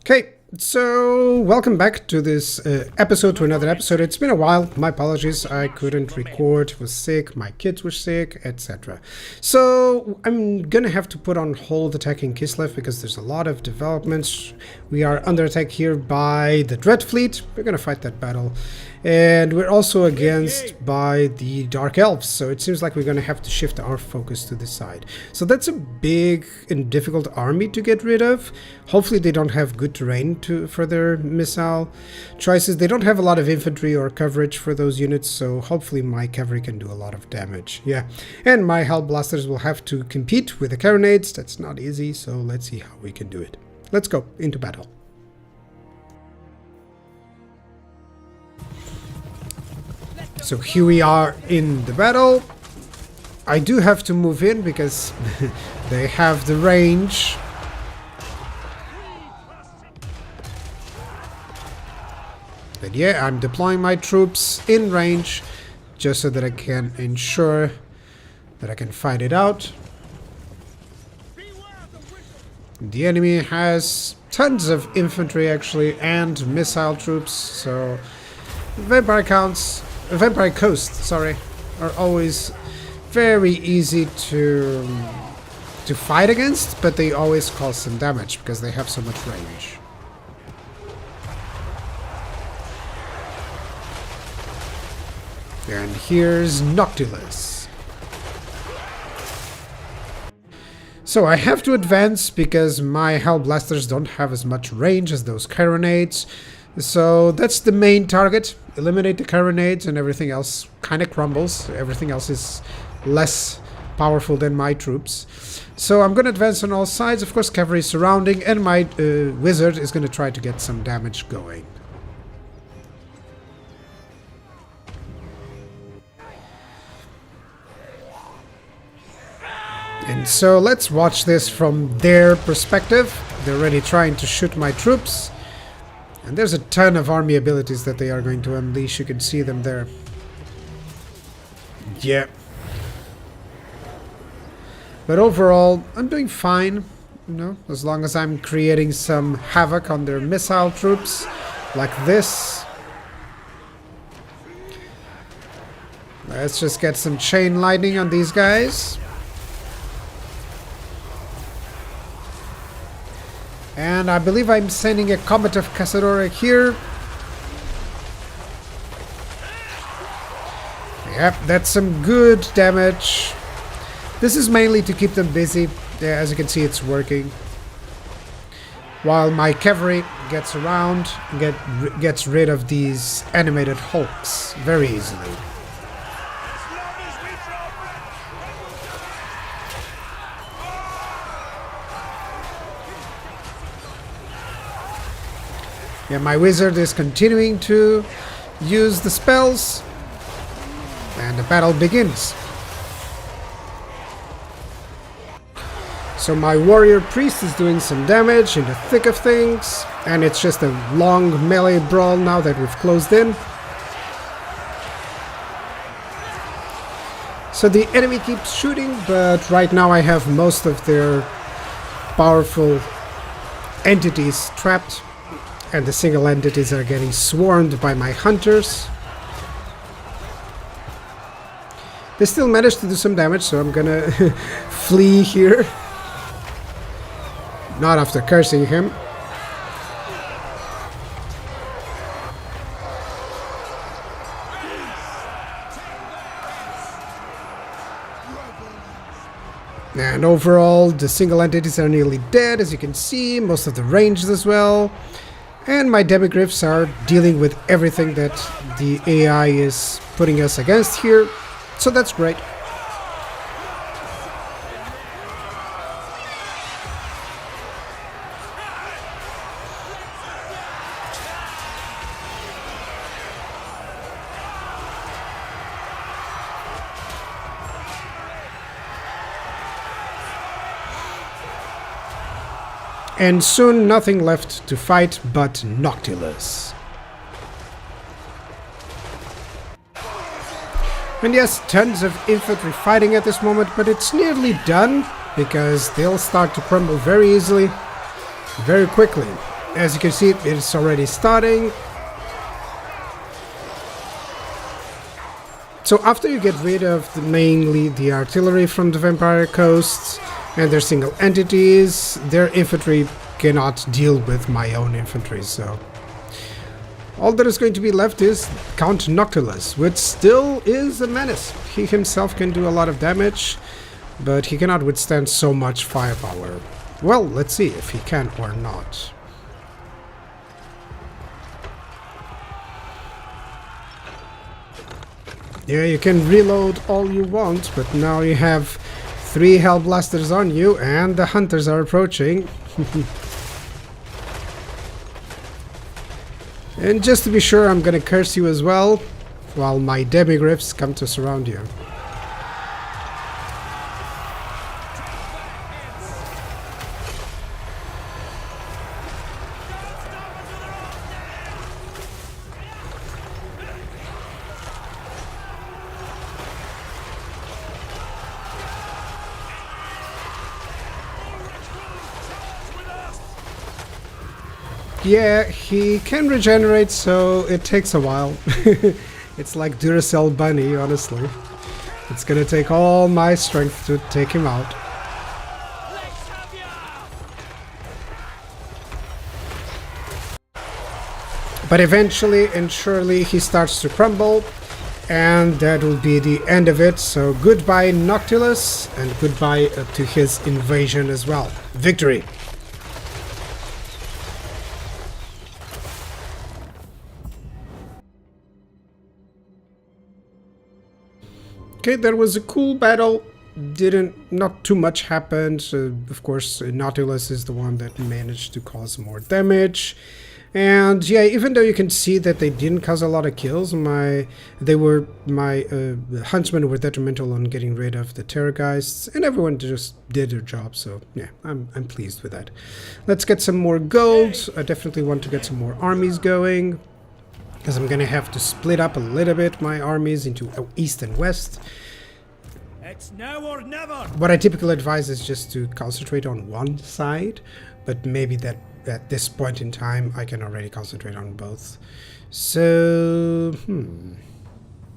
Okay, so welcome back to this to another episode. It's been a while. My apologies. I couldn't record, was sick, my kids were sick, etc. So I'm gonna have to put on hold attacking Kislev because there's a lot of developments. We are under attack here by the Dread Fleet. We're gonna fight that battle. And we're also against by the Dark Elves, so it seems like we're going to have to shift our focus to this side. So that's a big and difficult army to get rid of. Hopefully they don't have good terrain for their missile choices. They don't have a lot of infantry or coverage for those units, so hopefully my cavalry can do a lot of damage. Yeah, and my Hell Blasters will have to compete with the Carronades. That's not easy, so let's see how we can do it. Let's go into battle. So here we are in the battle. I do have to move in because they have the range. But yeah, I'm deploying my troops in range just so that I can ensure that I can fight it out. The enemy has tons of infantry actually and missile troops, so Vampire coasts, are always very easy to fight against, but they always cause some damage because they have so much range. And here's Noctilus. So I have to advance because my Hell Blasters don't have as much range as those Carronades. So that's the main target. Eliminate the Carronades and everything else kind of crumbles. Everything else is less powerful than my troops. So I'm going to advance on all sides. Of course, cavalry surrounding, and my wizard is going to try to get some damage going. And so let's watch this from their perspective. They're already trying to shoot my troops. And there's a ton of army abilities that they are going to unleash. You can see them there. Yeah. But overall, I'm doing fine. You know, as long as I'm creating some havoc on their missile troops, like this. Let's just get some chain lightning on these guys. And I believe I'm sending a Comet of Casadora here. Yep, that's some good damage. This is mainly to keep them busy. Yeah, as you can see, it's working. While my cavalry gets around and gets rid of these animated hulks very easily. Yeah, my wizard is continuing to use the spells, and the battle begins. So my warrior priest is doing some damage in the thick of things, and it's just a long melee brawl now that we've closed in. So the enemy keeps shooting, but right now I have most of their powerful entities trapped. And the single entities are getting swarmed by my hunters. They still managed to do some damage, so I'm gonna flee here. Not after cursing him. And overall, the single entities are nearly dead, as you can see. Most of the ranged as well. And my demigryphs are dealing with everything that the AI is putting us against here, so that's great. And soon nothing left to fight but Noctilus. And yes, tons of infantry fighting at this moment, but it's nearly done because they'll start to crumble very easily, very quickly. As you can see, it's already starting. So after you get rid of mainly the artillery from the vampire coasts and their single entities, their infantry cannot deal with my own infantry, so all that is going to be left is Count Noctilus, which still is a menace. He himself can do a lot of damage, but he cannot withstand so much firepower. Well, let's see if he can or not. Yeah, you can reload all you want, but now you have 3 Hellblasters on you and the hunters are approaching. And just to be sure, I'm gonna curse you as well, while my demigryphs come to surround you. Yeah, he can regenerate, so it takes a while. It's like Duracell Bunny, honestly. It's gonna take all my strength to take him out. But eventually and surely he starts to crumble, and that will be the end of it. So goodbye Noctilus, and goodbye to his invasion as well. Victory! Okay, there was a cool battle. Not too much happened. Of course, Nautilus is the one that managed to cause more damage. And yeah, even though you can see that they didn't cause a lot of kills, my huntsmen were detrimental on getting rid of the terrorgeists, and everyone just did their job. So yeah, I'm pleased with that. Let's get some more gold. I definitely want to get some more armies going, because I'm gonna have to split up a little bit my armies into east and west. It's now or never. What I typically advise is just to concentrate on one side, but maybe that at this point in time I can already concentrate on both. So,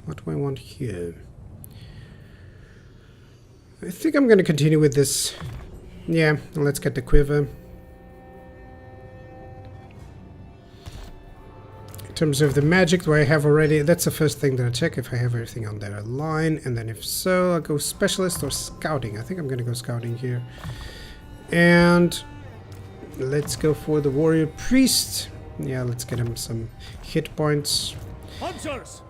what do I want here? I think I'm gonna continue with this. Yeah, let's get the quiver. In terms of the magic, do I have already? That's the first thing that I check, if I have everything on that line, and then if so, I'll go specialist or scouting. I think I'm gonna go scouting here. And let's go for the warrior priest. Yeah, let's get him some hit points. Hunters.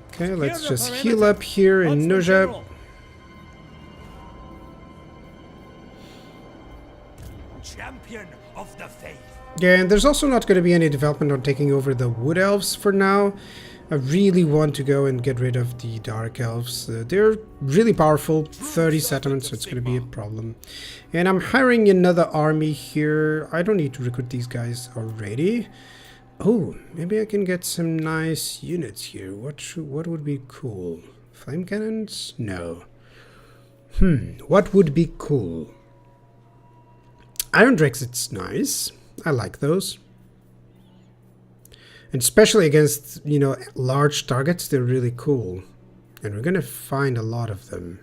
Okay, let's just heal up here in Nuja. Champion of the faith. Yeah, and there's also not going to be any development on taking over the wood elves for now. I really want to go and get rid of the dark elves. They're really powerful, 30 settlements, so it's going to be a problem. And I'm hiring another army here. I don't need to recruit these guys already. Oh, maybe I can get some nice units here. What would be cool? Flame cannons? No. What would be cool? Iron Drakes, it's nice. I like those. And especially against, you know, large targets, they're really cool. And we're gonna find a lot of them.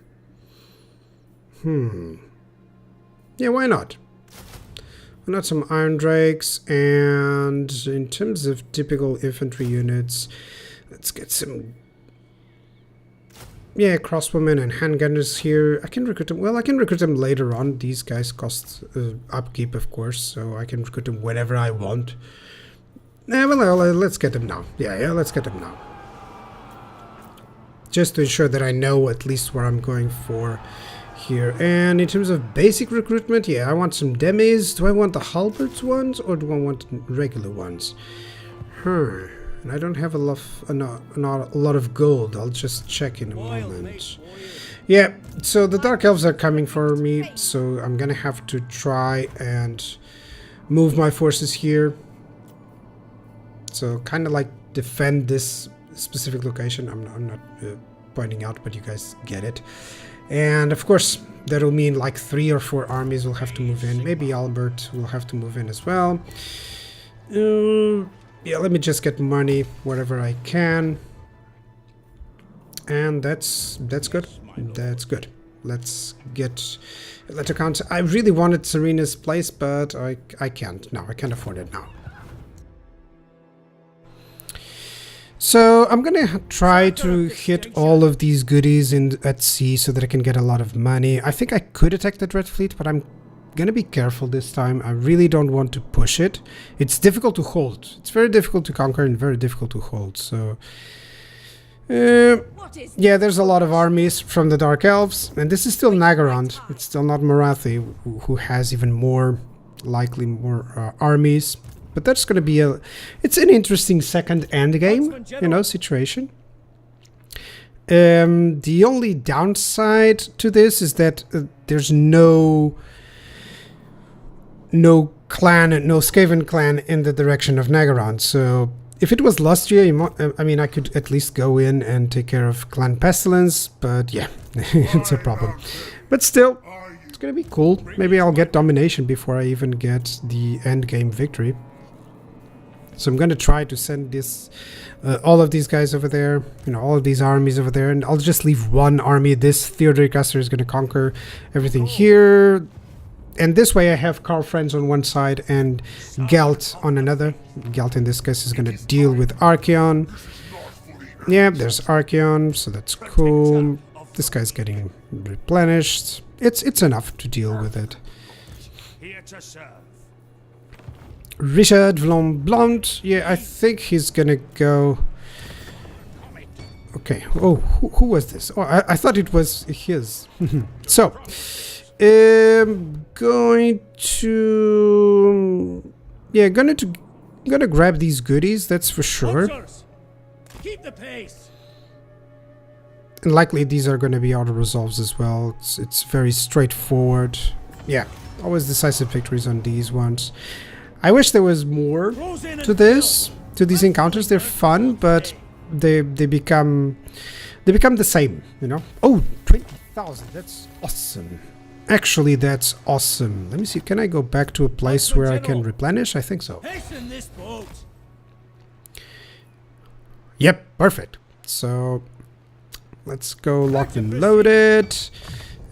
Yeah, why not? Why not some Iron Drakes? And in terms of typical infantry units, let's get some... Yeah, crossbowmen and handgunners here. I can recruit them. Well, I can recruit them later on. These guys cost upkeep, of course, so I can recruit them whenever I want. Well, let's get them now. Yeah, let's get them now. Just to ensure that I know at least where I'm going for here. And in terms of basic recruitment, yeah, I want some demis. Do I want the halberds ones or do I want regular ones? And I don't have a lot of gold. I'll just check in a moment. Yeah, so the Dark Elves are coming for me, so I'm gonna have to try and move my forces here. So kind of like defend this specific location. I'm not pointing out, but you guys get it. And of course, that'll mean like 3 or 4 armies will have to move in. Maybe Albert will have to move in as well. Yeah, let me just get money wherever I can. And that's good. That's good. Let's get letter count. I really wanted Serena's place, but I can't now. I can't afford it now. So I'm gonna try to hit all of these goodies at sea so that I can get a lot of money. I think I could attack the Dread Fleet, but I'm gonna be careful this time. I really don't want to push it. It's difficult to hold. It's very difficult to conquer and very difficult to hold. So yeah, there's a lot of armies from the Dark Elves, and this is still Nagorond. It's still not Marathi, who has even more, likely more armies. But that's going to be it's an interesting second end game, you know, situation. The only downside to this is that there's no clan, no Skaven clan in the direction of Nagorond. So if it was Lustria, I mean, I could at least go in and take care of Clan Pestilence, but yeah, it's a problem. But still, it's going to be cool. Maybe I'll get domination before I even get the end game victory. So I'm going to try to send this, all of these guys over there, you know, all of these armies over there, and I'll just leave one army. This Theodoric Custer is going to conquer everything here. And this way I have Karl Franz on one side and Gelt on another. Gelt in this case is going to deal with Archeon. Yeah, there's Archeon, so that's cool. This guy's getting replenished. It's enough to deal with it. Richard Blond, yeah, I think he's gonna go. Okay. Oh, who was this? Oh, I thought it was his. So, going to, yeah, gonna grab these goodies. That's for sure. Keep the pace. And likely these are gonna be auto resolves as well. It's very straightforward. Yeah, always decisive victories on these ones. I wish there was more to these encounters. They're fun, but they become the same, you know. Oh, 20,000. That's awesome. Actually, that's awesome. Let me see. Can I go back to a place where I can replenish? I think so. Hasten this boat. Yep, perfect. So let's go locked and loaded.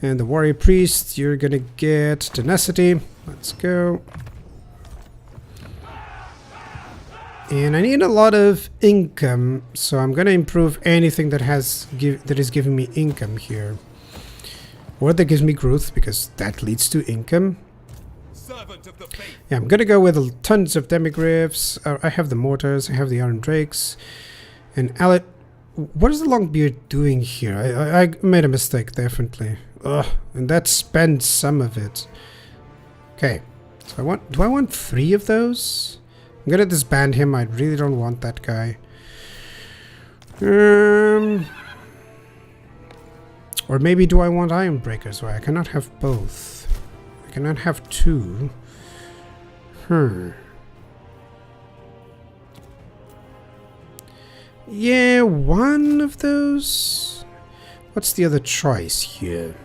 And the warrior priest, you're gonna get tenacity. Let's go. And I need a lot of income, so I'm gonna improve anything that is giving me income here, or that gives me growth, because that leads to income. Yeah, I'm gonna go with tons of demigryphs. I have the mortars, I have the iron drakes, and Alet. What is the Longbeard doing here? I made a mistake, definitely. Ugh, and that spends some of it. Okay, so do I want 3 of those? I'm gonna disband him. I really don't want that guy. Or maybe do I want Iron Breakers? Why, I cannot have both. I cannot have 2. Yeah, one of those. What's the other choice here?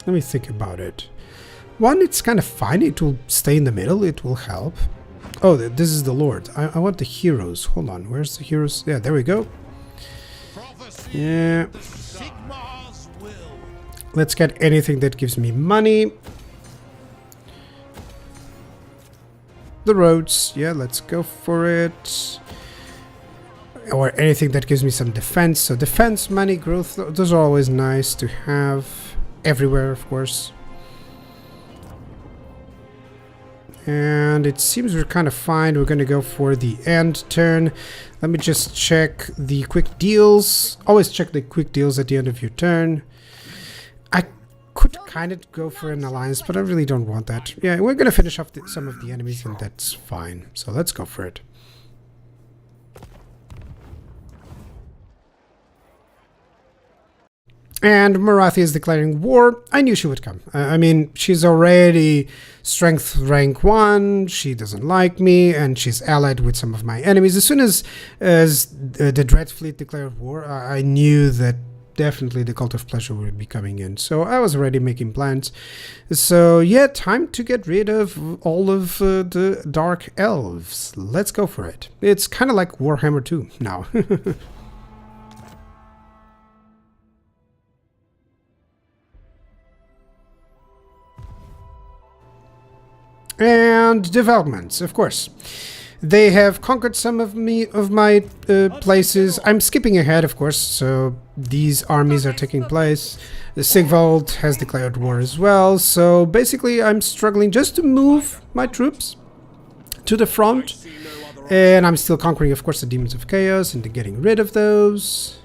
Let me think about it. One, it's kind of fine. It will stay in the middle. It will help. Oh, this is the Lord. I want the heroes. Hold on. Where's the heroes? Yeah, there we go. Yeah. Let's get anything that gives me money. The roads. Yeah, let's go for it. Or anything that gives me some defense. So defense, money, growth. Those are always nice to have. Everywhere, of course. And it seems we're kind of fine. We're going to go for the end turn. Let me just check the quick deals. Always check the quick deals at the end of your turn. I could kind of go for an alliance, but I really don't want that. Yeah, we're going to finish off some of the enemies, and that's fine. So let's go for it. And Marathi is declaring war. I knew she would come. I mean, she's already strength rank 1, she doesn't like me, and she's allied with some of my enemies. As soon as the Dread Fleet declared war, I knew that definitely the Cult of Pleasure will be coming in. So I was already making plans. So yeah, time to get rid of all of the Dark Elves. Let's go for it. It's kind of like Warhammer 2 now. And developments, of course. They have conquered some of my places. I'm skipping ahead, of course, so these armies are taking place. The Sigvald has declared war as well, so basically I'm struggling just to move my troops to the front. And I'm still conquering, of course, the Demons of Chaos and getting rid of those.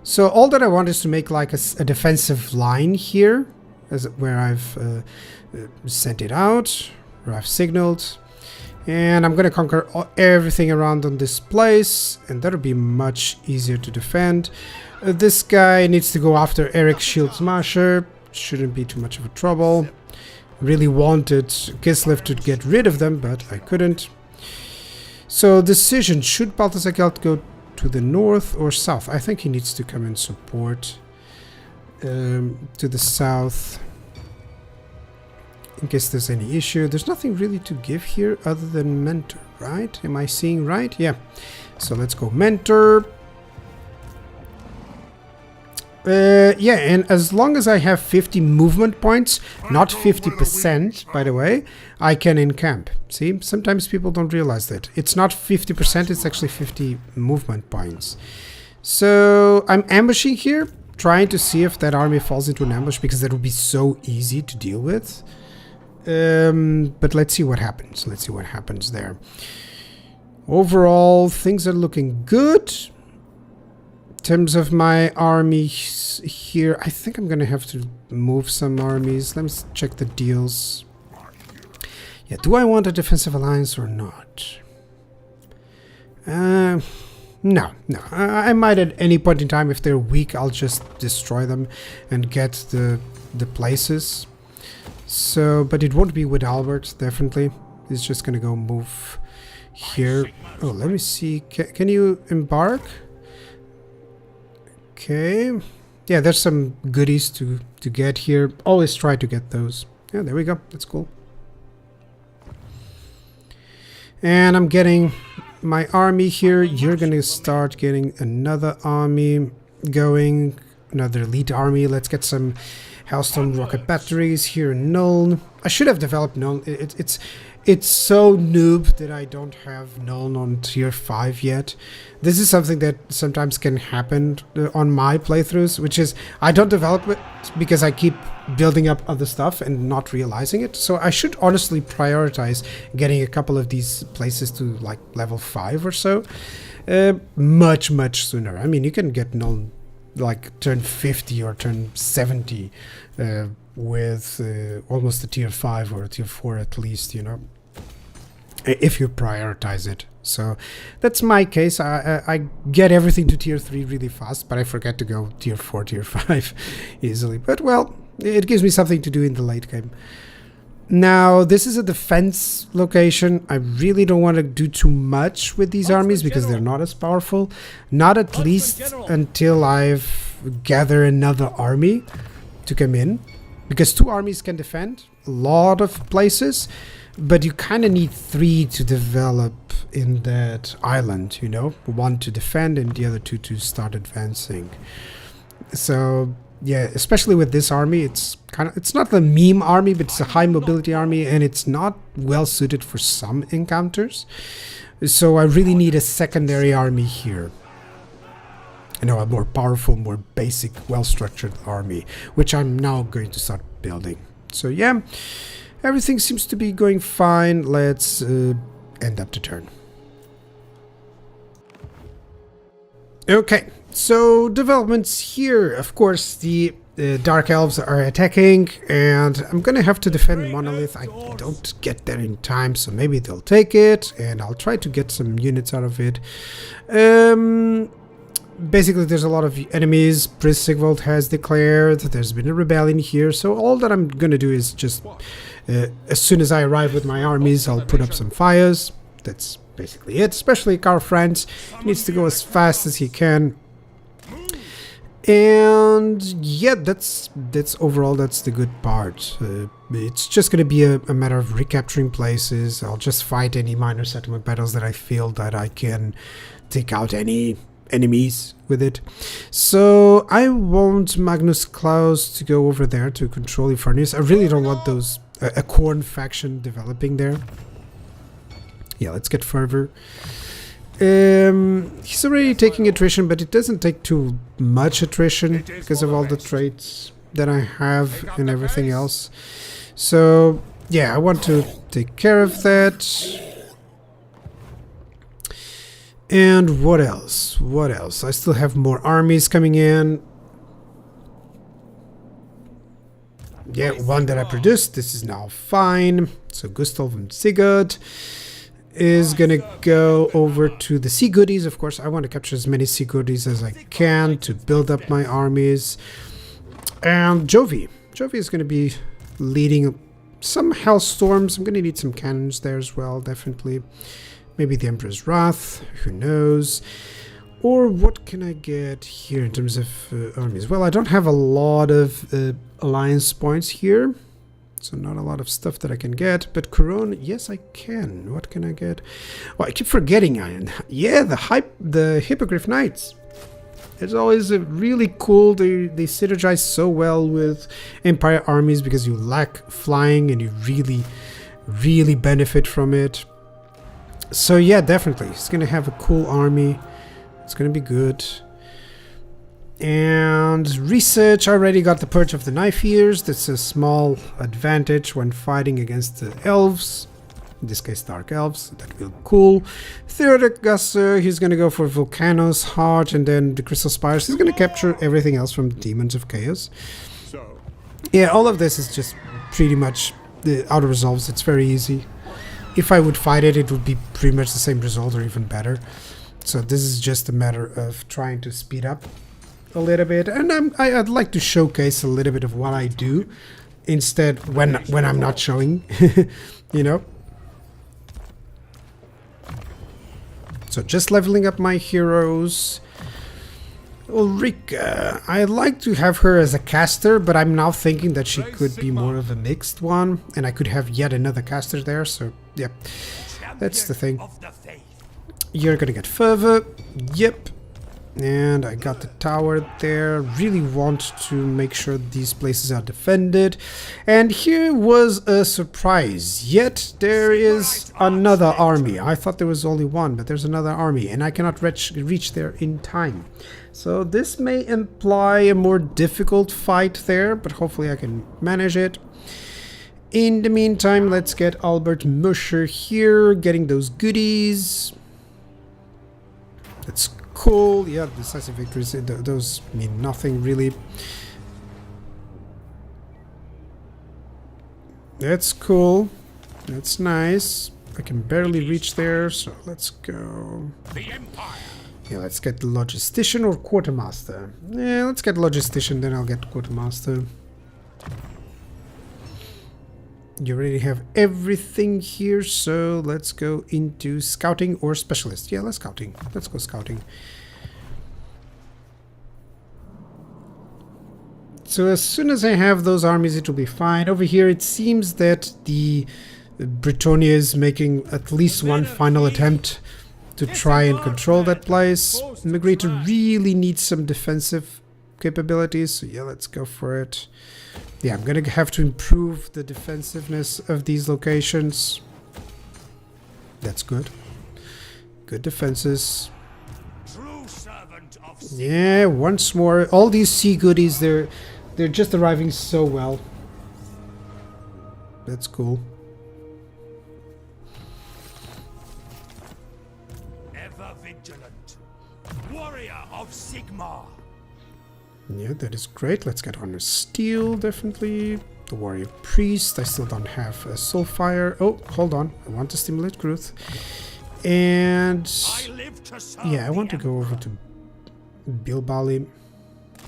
So all that I want is to make like a defensive line here, where I've sent it out, where I've signaled. And I'm gonna conquer everything around on this place, and that'll be much easier to defend. This guy needs to go after Eric's Shield Smasher. Shouldn't be too much of a trouble. Really wanted Kislev to get rid of them, but I couldn't. So decision, should Balthasar Gelt go to the north or south? I think he needs to come and support to the south. In case there's any issue. There's nothing really to give here other than Mentor, right? Am I seeing right? Yeah. So let's go Mentor. Yeah, and as long as I have 50 movement points, not 50%, by the way, I can encamp. See, sometimes people don't realize that. It's not 50%, it's actually 50 movement points. So I'm ambushing here, trying to see if that army falls into an ambush, because that would be so easy to deal with. But let's see what happens. Let's see what happens there. Overall, things are looking good. In terms of my armies here, I think I'm gonna have to move some armies. Let me check the deals. Yeah, do I want a defensive alliance or not? No. I might at any point in time, if they're weak, I'll just destroy them and get the places. So, but it won't be with Albert, definitely. He's just gonna go move here. Oh, let me see. Can you embark? Okay. Yeah, there's some goodies to get here. Always try to get those. Yeah, there we go. That's cool. And I'm getting my army here. You're gonna start getting another army going. Another elite army. Let's get some Hailstone rocket batteries here in Nuln. I should have developed Nuln. It's so noob that I don't have Nuln on tier 5 yet. This is something that sometimes can happen on my playthroughs, which is I don't develop it because I keep building up other stuff and not realizing it. So I should honestly prioritize getting a couple of these places to like level 5 or so much sooner. I mean, you can get Nuln like turn 50 or turn 70 with almost a tier 5 or a tier 4 at least, you know, if you prioritize it. So that's my case. I get everything to tier 3 really fast, but I forget to go tier 4, tier 5 easily. But well, it gives me something to do in the late game. Now, this is a defense location. I really don't want to do too much with these armies because they're not as powerful. Not at least until I've gathered another army to come in. Because 2 armies can defend a lot of places, but you kind of need 3 to develop in that island, you know? 1 to defend and the other 2 to start advancing. So yeah, especially with this army, it's not the meme army, but it's a high mobility army, and it's not well suited for some encounters. So I really need a secondary army here. You know, a more powerful, more basic, well-structured army, which I'm now going to start building. So yeah, everything seems to be going fine. Let's end up the turn. Okay, so developments here. Of course, the Dark Elves are attacking, and I'm gonna have to defend Monolith. I don't get there in time, so maybe they'll take it, and I'll try to get some units out of it. Basically, there's a lot of enemies. Prince Sigvald has declared. There's been a rebellion here, so all that I'm gonna do is just, as soon as I arrive with my armies, I'll put up some fires. That's basically it. Especially Karl Franz. He needs to go as fast as he can. And yeah, that's overall, that's the good part. It's just going to be a matter of recapturing places. I'll just fight any minor settlement battles that I feel that I can take out any enemies with it. So I want Magnus Klaus to go over there to control Infernius. I really don't want those a Korn faction developing there. Yeah, let's get further. He's already taking attrition, but it doesn't take too much attrition because of all the traits that I have and everything else. So yeah, I want to take care of that. And what else? What else? I still have more armies coming in. Yeah, one that I produced. This is now fine. So Gustav and Sigurd is gonna go over to the sea goodies. Of course, I want to capture as many sea goodies as I can to build up my armies. And Jovi is gonna be leading some hellstorms. I'm gonna need some cannons there as well, definitely. Maybe the Emperor's Wrath, who knows. Or what can I get here in terms of armies? Well, I don't have a lot of alliance points here. So not a lot of stuff that I can get, but Corona, yes, I can. What can I get? Well, I keep forgetting. Yeah, the Hippogriff Knights. It's always really cool. They synergize so well with Empire armies because you lack flying and you really benefit from it. So yeah, definitely, it's gonna have a cool army. It's gonna be good. And research, I already got the Purge of the Knife Ears. That's a small advantage when fighting against the elves. In this case, Dark Elves. That will be cool. Theodoric Gasser, he's going to go for Volcano's Heart. And then the Crystal Spires. He's going to capture everything else from the Demons of Chaos. Yeah, all of this is just pretty much the auto resolves. It's very easy. If I would fight it, it would be pretty much the same result or even better. So this is just a matter of trying to speed up a little bit, and I'd like to showcase a little bit of what I do instead when I'm not showing, you know. So just leveling up my heroes. Ulrika, I'd like to have her as a caster, but I'm now thinking that she could be more of a mixed one, and I could have yet another caster there. So yeah, that's the thing. You're gonna get further. Yep. And I got the tower there. Really want to make sure these places are defended. And here was a surprise. Yet there is another army. I thought there was only one, but there's another army. And I cannot reach there in time. So this may imply a more difficult fight there, but hopefully I can manage it. In the meantime, let's get Albert Musher here, getting those goodies. That's cool. Yeah, decisive victories, those mean nothing really. That's cool. That's nice. I can barely reach there, so let's go. The Empire. Yeah, let's get the Logistician or Quartermaster. Yeah, let's get Logistician, then I'll get Quartermaster. You already have everything here, so let's go into Scouting or Specialist. Yeah, let's Scouting. Let's go Scouting. So as soon as I have those armies, it will be fine. Over here, it seems that the Britannia is making at least one final attempt to try and control that place. Magritte really needs some defensive capabilities, so yeah, let's go for it. Yeah, I'm gonna have to improve the defensiveness of these locations. That's good. Good defenses. Yeah, once more. All these sea goodies, they're just arriving so well. That's cool. Ever vigilant. Warrior of Sigmar. Yeah, that is great. Let's get Honor Steel, definitely. The Warrior Priest. I still don't have a Soulfire. Oh, hold on. I want to stimulate growth. And yeah, I want to go over to Bilbali.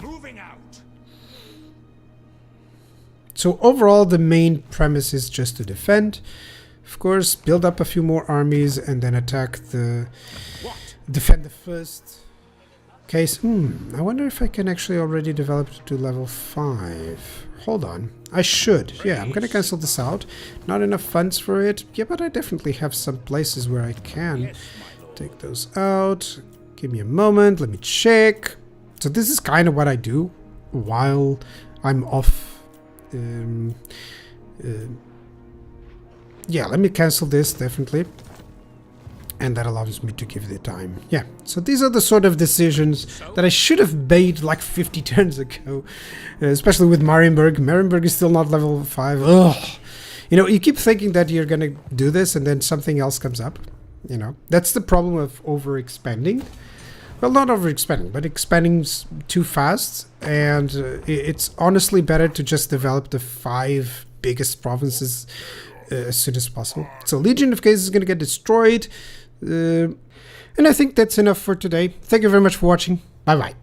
Moving out. So overall, the main premise is just to defend. Of course, build up a few more armies and then attack the... defend the first case. I wonder if I can actually already develop it to level 5. Hold on. I should. Yeah, I'm gonna cancel this out. Not enough funds for it. Yeah, but I definitely have some places where I can take those out. Give me a moment. Let me check. So this is kind of what I do while I'm off. Yeah, let me cancel this, definitely. And that allows me to give the time. Yeah, so these are the sort of decisions that I should have made like 50 turns ago. Especially with Marienburg. Marienburg is still not level 5. Ugh. You know, you keep thinking that you're gonna do this and then something else comes up. You know, that's the problem of overexpanding. Well, not overexpanding, but expanding too fast. And it's honestly better to just develop the 5 biggest provinces as soon as possible. So Legion of Chaos is going to get destroyed. And I think that's enough for today. Thank you very much for watching. Bye-bye.